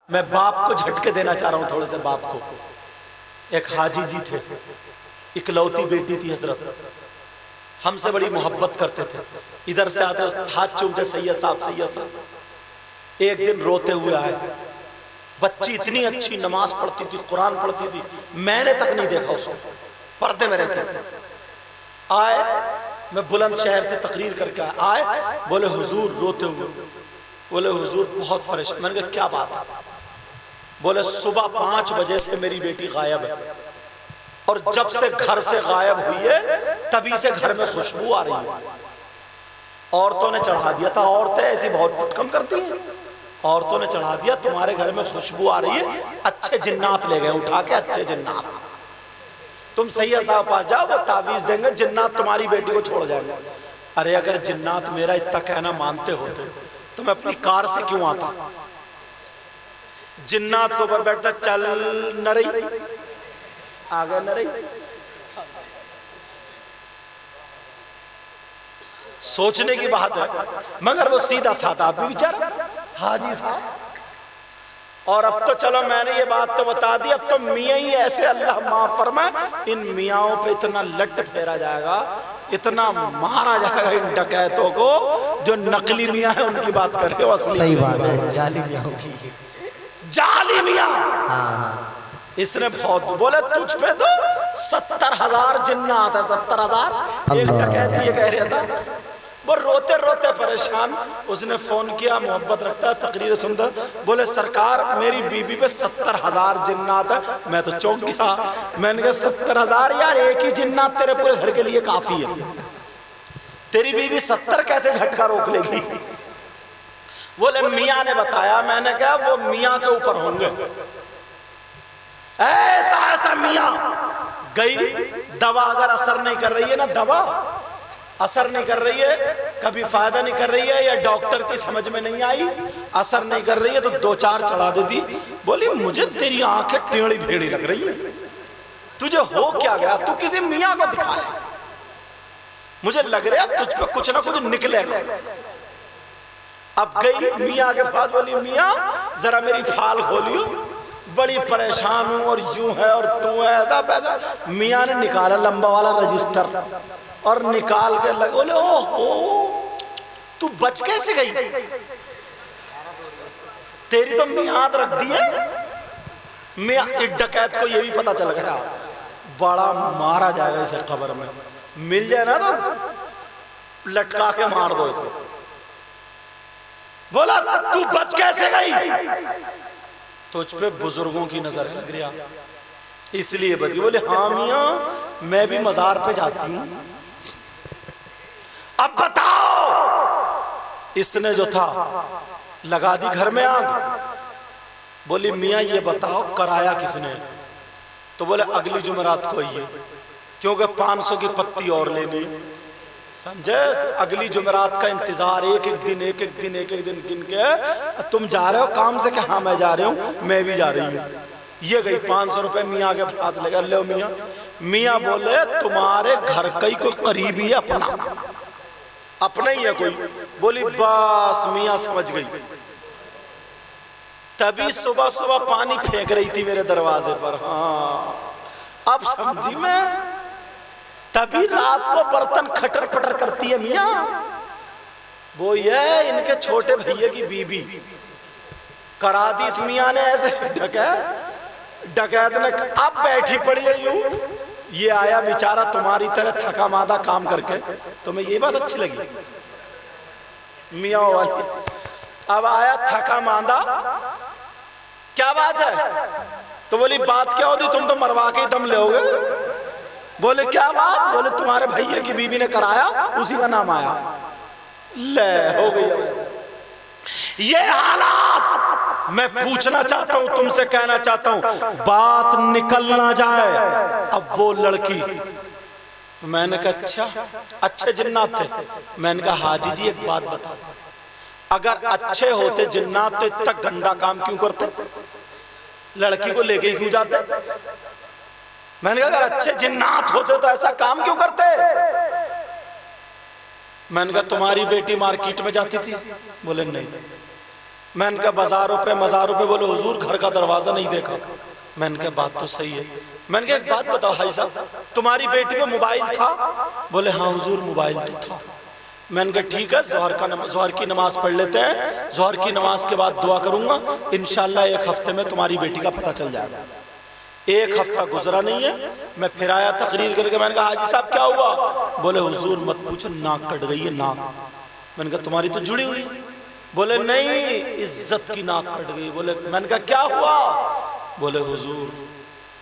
मैं बाप को झटके देना चाह रहा हूं थोड़े से बाप को। एक हाजी जी थे, इकलौती बेटी थी हजरत, हमसे बड़ी मोहब्बत करते थे। इधर से आते हाथ चूमते, सैयद साहब सैयद साहब। एक दिन रोते हुए आए, बच्ची इतनी अच्छी नमाज पढ़ती थी, कुरान पढ़ती थी, मैंने तक नहीं देखा उसको, पर्दे में रहते थे। आए, मैं बुलंदशहर से तकरीर करके आए, बोले हुजूर रोते हुए, बोले हुजूर बहुत परेशान। मैंने कहा क्या बात है? बोले सुबह 5 बजे से मेरी बेटी गायब है और जब से घर से गायब हुई है तभी से घर में खुशबू आ रही है। औरतों ने चढ़ा दिया था, औरतें ऐसी बहुत कम करती हैं, औरतों ने चढ़ा दिया तुम्हारे घर में खुशबू आ रही है, अच्छे जिन्नात ले गए उठा के, अच्छे जिन्नात। तुम सैयद साहब पास जाओ, वो ताबीज देंगे, जिन्नात तुम्हारी बेटी को छोड़ जाएंगे। अरे अगर जिन्नात मेरा इतना कहना मानते होते तो मैं अपनी कार से क्यों आता? जिन्नात के ऊपर बैठता, चल नरई, आगे नरई। सोचने की बात है, मगर वो सीधा साधा आदमी बेचारा हाजी साहब। और अब तो चलो मैंने ये बात तो बता दी, अब तो मियाँ ही ऐसे, अल्लाह माफ फरमाए, इन मियाँओं पे इतना लट फेरा जाएगा, इतना मारा जाएगा इन डकैतों को, जो नकली मियाँ है उनकी बात कर रहे हो, सही बात है, जाली मियाँ की, जाली मियाँ। हाँ। इसने बहुत बोले तुझ पे तो 70,000 जिन्नात है, 70,000। एक डकैत ये कह रहा था, वो रोते रोते परेशान। उसने फोन किया, मोहब्बत रखता है, तकरीर सुनता, बोले सरकार मेरी बीबी पे 70,000 जिन्नात है। मैं तो चौंक गया, मैंने कहा 70,000 यार, एक ही जिन्नात तेरे पूरे घर के लिए काफी है, तेरी बीबी 70 कैसे झटका रोक लेगी? बोले मियाँ ने बताया। मैंने कहा वो मियाँ के ऊपर होंगे, ऐसा ऐसा मियाँ। गई, दवा अगर असर नहीं कर रही है ना, दवा असर नहीं कर रही है, कभी फायदा नहीं कर रही है, या डॉक्टर की समझ में नहीं आई, असर नहीं कर रही है, तो 2-4 चढ़ा देती। बोली मुझे तेरी आंखें टेढ़ी भेड़ी लग रही है, तुझे हो क्या गया? तू किसी मियाँ को दिखा ले, मुझे लग रहा है तुझ पे कुछ ना कुछ निकलेगा। अब गई मियाँ के पास, बोली मियाँ जरा मेरी फाल खोलियो, बड़ी परेशान हूं और यूं है और तू है, ऐसा पैसा। मियाँ ने निकाला लंबा वाला रजिस्टर और निकाल के लगे, बोले ओ तू बच कैसे गई? तेरी तो मियाद रख दी है। मियाँ डकैत को ये भी पता चल गया, बड़ा मारा जाएगा इसे, खबर में मिल जाए ना तो लटका के मार दो इसको। बोला तू बच कैसे गई? तुझ पे बुजुर्गों की नजर लग रहा, इसलिए बच गई। बोले हाँ मियाँ मैं भी मजार पे जाती हूँ। अब बताओ, इसने जो था लगा दी घर में आग। बोली मियाँ ये बताओ कराया किसने? तो बोले अगली जुमेरात को आइए, क्योंकि 500 की पत्ती और लेनी, समझे? अगली जुमेरात का इंतजार, एक एक दिन गिन के तुम जा रहे हो काम से? क्या हाँ मैं जा रही हूँ, मैं भी जा रही हूँ। ये गई 500 रुपए मियाँ के पास लेकर, लो मियाँ। मियाँ बोले तुम्हारे घर का ही कोई करीबी है, अपना ही है कोई? बोली बस मियाँ समझ गई। तभी सुबह सुबह पानी फेंक रही थी मेरे दरवाजे पर, हाँ अब समझी मैं। तभी रात को बर्तन खटर पटर करती है मियाँ, वो ये इनके छोटे भैया की बीबी करा दी इस मियाँ ने ऐसे। डकैत ने अब बैठी पड़ी है यूं, ये आया बेचारा तुम्हारी तरह थका मादा काम करके। तुम्हें ये बात अच्छी लगी मियाँ वाली? अब आया थका मादा, क्या बात है? तो बोली बात क्या होती, तुम तो मरवा के ही दम लोगे। बोले क्या बात? बोले तुम्हारे भैया की बीबी ने कराया, उसी का नाम आया। ले हो गई ये हालात। मैं पूछना चाहता हूं, तुमसे कहना चाहता हूं, बात निकल ना जाए। अब वो लड़की, मैंने कहा अच्छा अच्छे जिन्नात थे? मैंने कहा हाजी जी एक बात बता, अगर अच्छे होते जिन्नात तो इतना गंदा काम क्यों करते? लड़की को लेके ही क्यों जाते? मैंने कहा अगर अच्छे जिन्नात होते तो ऐसा काम क्यों करते? मैंने कहा तुम्हारी बेटी मार्केट में जाती थी? बोले नहीं। मैंने कहा बाजारों पे मज़ारों पे, बोले हुजूर घर का दरवाजा नहीं देखा। मैंने कहा बात तो सही है। मैंने कहा एक बात बताओ भाई साहब, तुम्हारी बेटी पे मोबाइल था? बोले हाँ हुजूर मोबाइल तो था। मैंने कहा ठीक है, ज़ोहर की नमाज पढ़ लेते हैं, ज़ोहर की नमाज के बाद दुआ करूंगा, इंशाल्लाह एक हफ्ते में तुम्हारी बेटी का पता चल जाएगा। एक हफ्ता गुजरा नहीं है, मैं फिर आया तकरीर करके। मैंने कहा हाजी साहब क्या हुआ? बोले हुजूर मत पूछो, नाक कट गई है नाक। मैंने कहा तुम्हारी तो जुड़ी हुई। बोले नहीं, इज्जत की नाक कट गई। बोले, मैंने कहा क्या हुआ? बोले हुजूर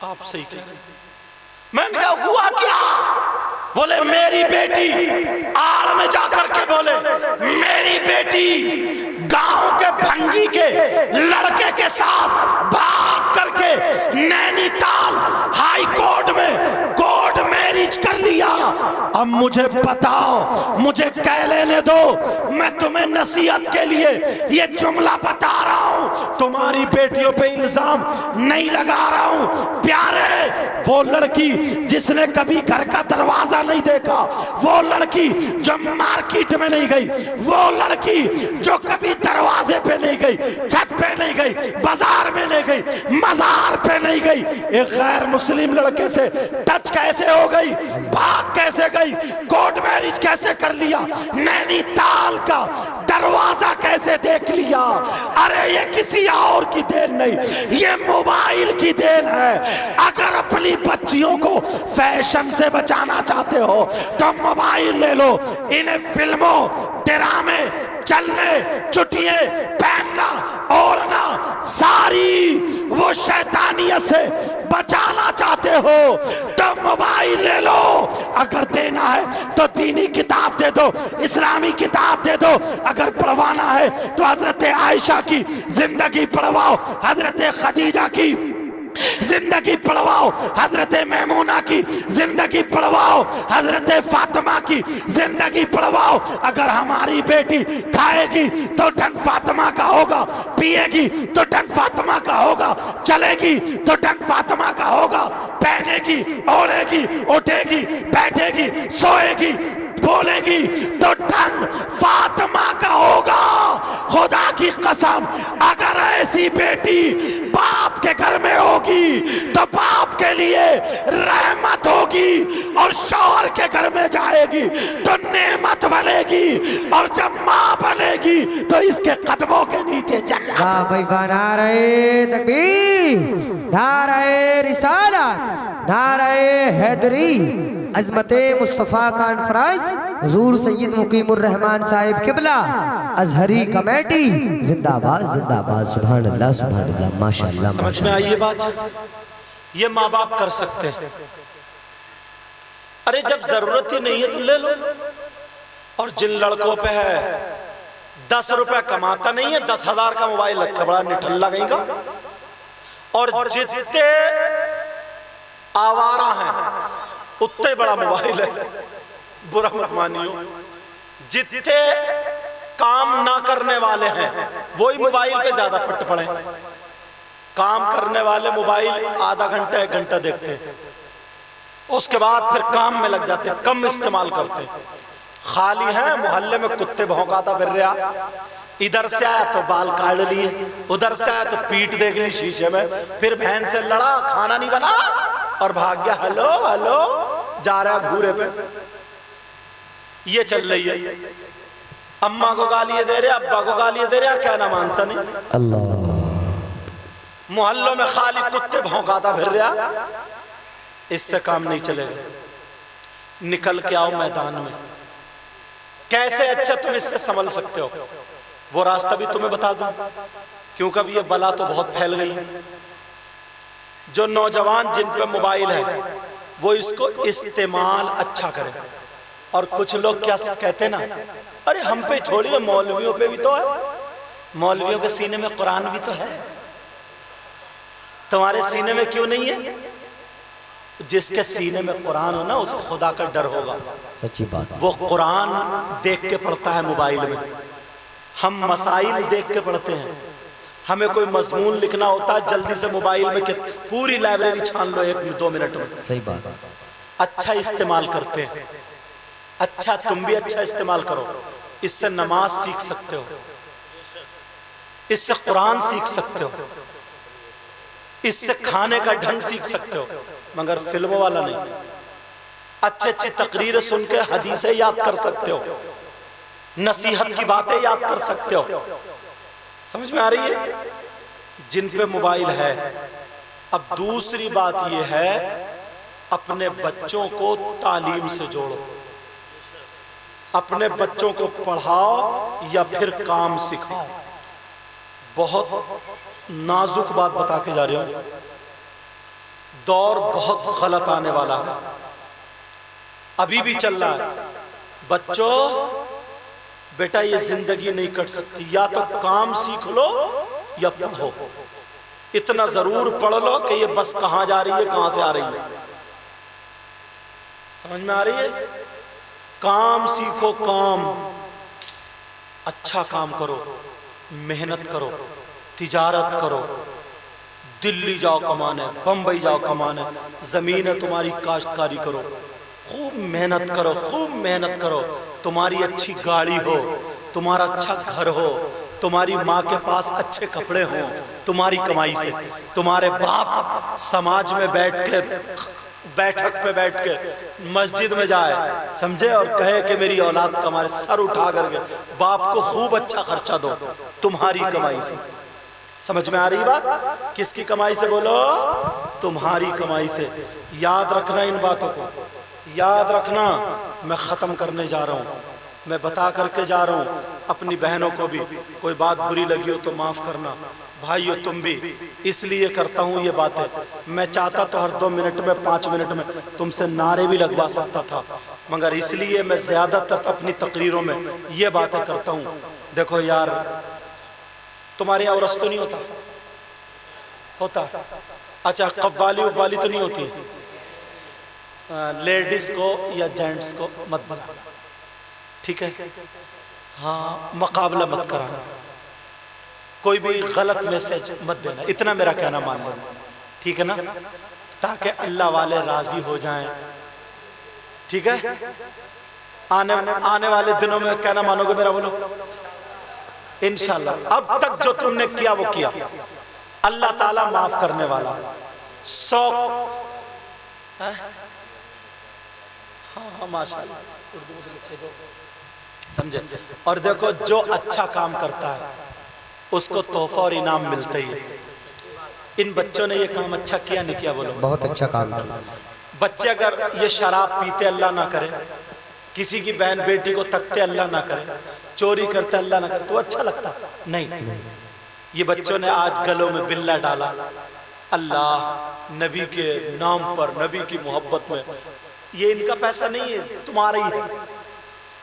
आप सही कह रहे थे। मैंने कहा हुआ क्या? बोले मेरी बेटी आड़ में जाकर के, बोले मेरी बेटी गांव के भंगी के लड़के के साथ भाग करके नैनीताल हाई कोर्ट में कोर्ट मैरिज कर लिया। अब मुझे बताओ, मुझे कह लेने दो, मैं तुम्हें नसीहत के लिए ये जुमला बता रहा हूं, तुम्हारी बेटियों पे इल्जाम नहीं लगा रहा हूं। प्यारे, वो लड़की जिसने कभी घर का दरवाजा नहीं देखा, वो लड़की जो मार्केट में नहीं गई, वो लड़की जो कभी दरवाजे पे नहीं गई, छत पे नहीं गई, बाजार में नहीं गई, मजार पे नहीं गई, एक गैर मुस्लिम लड़के से टच कैसे हो गई, भाग कैसे गई, कोर्ट मैरिज कैसे कर लिया, नैनीताल का दरवाजा कैसे देख लिया? अरे ये किसी और की देन नहीं, ये मोबाइल की देन है। अगर अपनी बच्चियों को फैशन से बचाना चाहते हो तो मोबाइल ले लो, इन्हें फिल्मों ड्रामे चलने चुटिए पहनना ओढ़ना सारी वो शैतानियत से बचाना चाहते हो तो मोबाइल ले लो। अगर देना है तो दीनी किताब दे दो, इस्लामी किताब दे दो। अगर पढ़वाना है तो हजरत आयशा की जिंदगी पढ़वाओ, हजरत खदीजा की जिंदगी पढ़वाओ, हजरत मैमूना की जिंदगी पढ़वाओ, हजरत फातिमा की जिंदगी पढ़वाओ। अगर हमारी बेटी खाएगी तो ढंग फातिमा का होगा, पिएगी तो ढंग फातिमा का होगा, चलेगी तो ढंग फातिमा का होगा, पहनेगी ओढ़ेगी उठेगी बैठेगी सोएगी बोलेगी तो ढंग फातिमा का होगा। खुदा की कसम, अगर ऐसी बेटी बाप के घर में होगी तो बाप के लिए रहमत होगी, और शौहर के घर में जाएगी तो नेमत बनेगी, और जब माँ बनेगी तो इसके कदमों के नीचे जन्नत। वाह भाई वाह, नारे तकबीर, नारे रिसालत, नारे हैदरी, अज़मते मुस्तफ़ा कॉन्फ्रेंस, हुजूर सैयद मुकीमुर रहमान साहिब किबला, अजहरी कमेटी जिंदाबाद जिंदाबाद। सुभान अल्लाह सुभान अल्लाह, माशाअल्लाह। समझ में आई ये बात? ये माँ बाप कर सकते हैं। अरे जब जरूरत ही नहीं है तो ले लो। और जिन लड़कों पे है 10 रुपए कमाता नहीं है, 10,000 का मोबाइल रखा, बड़ा निठल्ला कहेगा। और जितने आवारा हैं उतने बड़ा मोबाइल है, बुरा मत मानियो। जितने काम ना करने वाले हैं वही मोबाइल पे ज्यादा पट पड़े। काम करने वाले मोबाइल आधा घंटा 1 घंटा देखते हैं, उसके बाद फिर काम में लग जाते, कम इस्तेमाल करते। खाली है मोहल्ले में कुत्ते भौंकाता फिर रहा, इधर से आया तो बाल काट लिए, उधर से आया तो पीठ देख ली शीशे में, फिर बहन से लड़ा, खाना नहीं बना और भाग गया, हेलो हेलो जा रहा घूरे पे। ये चल रही है। अम्मा को गालियां दे रहे, अब्बा को गालियां दे रहे, क्या ना मानता नहीं। अल्लाह, मोहल्लों में खाली कुत्ते भौंकाता फिर रहा, इससे काम नहीं चलेगा। निकल के आओ मैदान में, कैसे अच्छा तुम इससे संभल सकते हो वो रास्ता भी तुम्हें बता दूं, क्योंकि अभी ये बला तो बहुत फैल गई है। जो नौजवान जिन पे मोबाइल है वो इसको इस्तेमाल अच्छा करें। और कुछ लोग क्या कहते ना, अरे हम पे थोड़ी है, मौलवियों पे भी तो है, मौलवियों के सीने में कुरान भी तो है, तुम्हारे सीने में क्यों नहीं है? जिसके सीने में कुरान हो ना उसे खुदा का डर होगा। सच्ची बात। वो कुरान देख के पढ़ता है मोबाइल में, हम मसाइल देख के पढ़ते हैं। हमें कोई मजमून लिखना होता है जल्दी से मोबाइल में पूरी लाइब्रेरी छान लो 1-2 मिनट में। सही बात। अच्छा इस्तेमाल करते हैं। अच्छा तुम भी अच्छा इस्तेमाल करो, इससे नमाज सीख सकते हो, इससे कुरान सीख सकते हो, इससे खाने का ढंग सीख सकते हो, मगर फिल्मों वाला नहीं। अच्छी अच्छी तकरीरें सुन के हदीसें याद कर सकते हो, नसीहत की बातें याद कर सकते हो। समझ में आ रही है? जिन पे मोबाइल है। अब दूसरी बात यह है, अपने बच्चों को तालीम से जोड़ो, अपने बच्चों को पढ़ाओ या फिर काम सिखाओ। बहुत नाजुक बात बता के जा रही हूं, दौर बहुत गलत आने वाला है, अभी भी चल रहा है। बच्चों, बेटा ये जिंदगी नहीं कट सकती, या तो काम सीख लो या पढ़ो। इतना जरूर पढ़ लो कि ये बस कहां जा रही है, कहां से आ रही है। समझ में आ रही है? काम सीखो, काम, अच्छा काम करो, मेहनत करो, तिजारत करो, दिल्ली जाओ कमाने, बंबई जाओ कमाने, जमीन है तुम्हारी, काश्तकारी करो, खूब मेहनत करो, खूब मेहनत करो। तुम्हारी अच्छी गाड़ी हो, तुम्हारा अच्छा घर हो, तुम्हारी माँ के पास अच्छे कपड़े हों तुम्हारी कमाई से, तुम्हारे बाप समाज में बैठ के, बैठक पे बैठ के मस्जिद में जाए, समझे, और कहे कि मेरी औलाद कमाए, सर उठा करके बाप को खूब अच्छा खर्चा दो तुम्हारी कमाई से। समझ में आ रही बात? किसकी कमाई से? बोलो, तुम्हारी कमाई से। याद रखना इन बातों को, याद रखना। मैं ख़त्म करने जा रहा हूँ, मैं बता करके जा रहा हूँ। अपनी बहनों को भी कोई बात बुरी लगी हो तो माफ़ करना, भाइयों तुम भी। इसलिए करता हूँ ये बातें। मैं चाहता तो हर 2 मिनट में, 5 मिनट में तुमसे नारे भी लगवा सकता था, मगर इसलिए मैं ज़्यादातर अपनी तकरीरों में ये बातें करता हूँ। देखो यार, तुम्हारे यहाँ औरस तो नहीं होता? होता? अच्छा, कव्वाली उव्वाली तो नहीं होती? लेडीज को या जेंट्स को मत बुलाना, ठीक है? हाँ, मुकाबला मत कराना, कोई भी गलत मैसेज मत देना, इतना मेरा कहना मान लेना, ठीक है ना? ताकि अल्लाह वाले राजी हो जाएं, ठीक है? आने वाले दिनों में कहना मानोगे मेरा? बोलो इंशाल्लाह। अब तक जो तुमने किया वो किया, अल्लाह ताला माफ करने वाला। 100 हाँ माशाल्लाह, उर्दू में लिखे दो, समझे? और देखो, जो अच्छा काम करता है उसको तोहफा और इनाम मिलता ही है। इन बच्चों ने ये काम अच्छा किया नहीं किया? बोलो, बहुत अच्छा काम किया। बच्चे अगर ये शराब पीते, अल्लाह ना करे, किसी की बहन बेटी को तकते, अल्लाह ना करे, चोरी करते, अल्लाह ना करे, तो अच्छा लगता नहीं। ये बच्चों ने आज गलों में बिल्ला डाला, अल्लाह नबी के नाम पर, नबी की मोहब्बत में। ये इनका पैसा नहीं है, तुम्हारा ही है।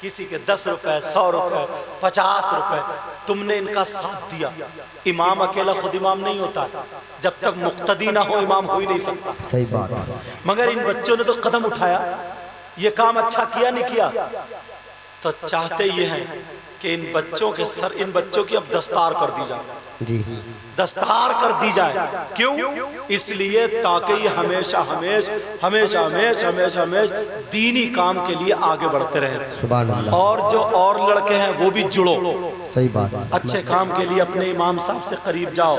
किसी के 10 रुपए, 100 रुपए, 50 रुपए, तुमने इनका साथ दिया। इमाम अकेला खुद इमाम नहीं होता, जब तक मुक्तदी ना हो इमाम हो ही नहीं सकता। सही बात है। मगर इन बच्चों ने तो कदम उठाया, ये काम अच्छा किया नहीं किया? तो चाहते ये हैं कि इन बच्चों के सर, इन बच्चों की अब दस्तार कर दी जाए जी, दस्तार कर दी जाए। क्यों? इसलिए ताकि ये हमेशा दीनी काम के लिए आगे बढ़ते रहे। सुभान अल्लाह। और जो और लड़के हैं वो भी जुड़ो, सही बात, अच्छे काम के लिए अपने इमाम साहब से करीब जाओ,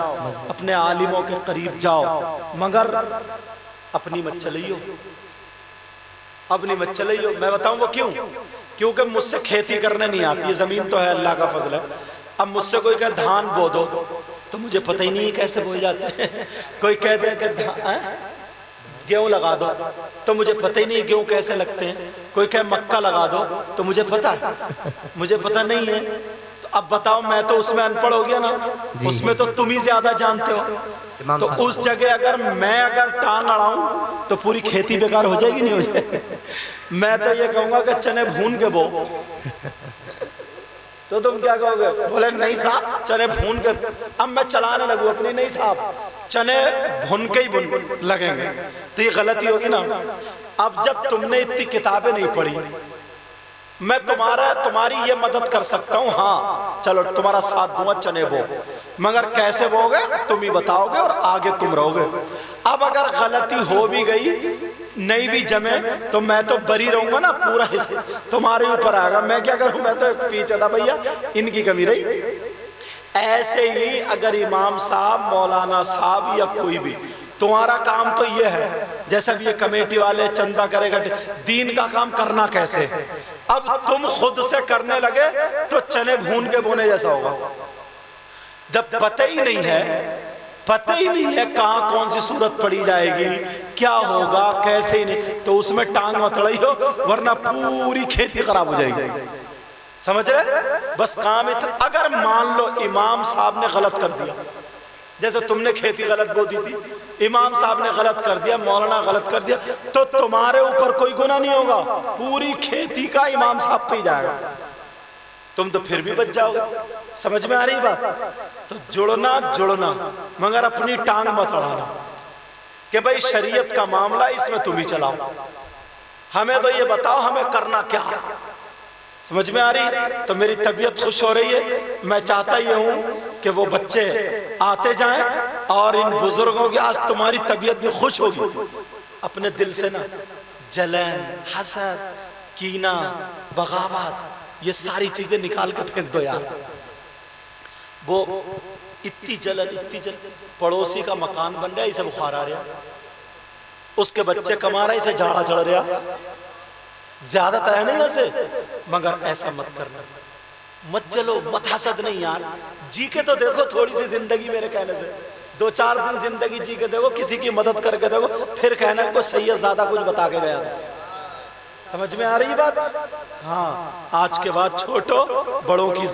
अपने आलिमों के करीब जाओ, मगर अपनी मत चलियो, अपनी मत चलियो। मैं बताऊं वो क्यों? क्योंकि मुझसे खेती करने नहीं आती है, जमीन तो है, अल्लाह का फजल है। अब मुझसे कोई कहे धान बो दो, तो मुझे पता ही नहीं कैसे बोए जाते हैं। कोई कह दे कि गेहूं लगा दो, तो मुझे पता ही नहीं गेहूं कैसे लगते हैं। कोई कहे मक्का लगा दो, तो मुझे पता है, मुझे पता नहीं है। तो अब बताओ, मैं तो उसमें अनपढ़ हो गया ना, उसमें तो तुम ही ज्यादा जानते हो। तो उस जगह अगर टांग अड़ाऊं तो पूरी खेती बेकार हो जाएगी, नहीं हो जाएगी? मैं तो ये कहूंगा कि चने भून के बो। तो तुम क्या कहोगे? बोले नहीं साहब, चने भून के। अब मैं चलाने लगूं अपनी, नहीं साहब, चने भून के ही भून लगेंगे, तो ये गलती होगी ना। अब जब तुमने इतनी किताबें नहीं पढ़ी, मैं तुम्हारी ये मदद कर सकता हूँ, हाँ चलो तुम्हारा साथ दूंगा, चने बो, मगर कैसे बोगे तुम ही बताओगे और आगे तुम रहोगे। अब अगर गलती हो भी गई, नहीं भी जमे, तो मैं तो बरी रहूंगा ना, पूरा हिस्सा तुम्हारे ऊपर आएगा। मैं क्या करूं? मैं तो पीछे था भैया, इनकी कमी रही। ऐसे ही अगर इमाम साहब, मौलाना साहब या कोई भी, तुम्हारा काम तो ये है, जैसा भी ये कमेटी वाले चंदा करेगा, दीन का काम करना कैसे, अब तुम खुद से करने लगे तो चने भून के बोने जैसा होगा। जब पता ही नहीं है कहाँ कौन सी सूरत पड़ी जाएगी, क्या होगा, कैसे ही नहीं, तो उसमें टांग मत अड़ाइयो, वरना पूरी खेती खराब हो जाएगी। समझ रहे? बस काम इतना, अगर मान लो इमाम साहब ने गलत कर दिया, जैसे तुमने खेती गलत बो दी थी, इमाम साहब ने गलत कर दिया, मौलाना गलत कर दिया, तो तुम्हारे ऊपर कोई गुनाह नहीं होगा, पूरी खेती का इमाम साहब पे ही जाएगा, तुम तो फिर भी बच जाओगे। समझ में आ रही बात? तो जुड़ना मगर अपनी टांग मत अड़ाना कि भाई शरीयत का मामला इसमें तुम ही चलाओ, हमें तो ये बताओ हमें करना क्या। समझ में आ रही? तो मेरी तबीयत खुश हो रही है, मैं चाहता ये हूं कि वो बच्चे आते जाएं और इन बुजुर्गों की आज तुम्हारी तबीयत भी खुश होगी। अपने दिल से ना जलन, हसद, कीना, बगावत, ये सारी चीजें निकाल के फेंक दो यार। वो इतनी जलन, पड़ोसी का मकान बन रहा है, इसे बुखार आ रहा, उसके बच्चे कमा रहे, इसे झाड़ा चढ़ रहा, ज्यादातर है नहीं ऐसे, मगर ऐसा मत करना, मत चलो, मत हसद नहीं यार, जी के तो देखो थोड़ी सी जिंदगी, मेरे कहने से 2-4 दिन जिंदगी जी के देखो, किसी की मदद करके देखो, फिर कहना को सही है ज्यादा कुछ बता के गया था। समझ में आ रही बात? हाँ, आज के बाद छोटो बड़ों की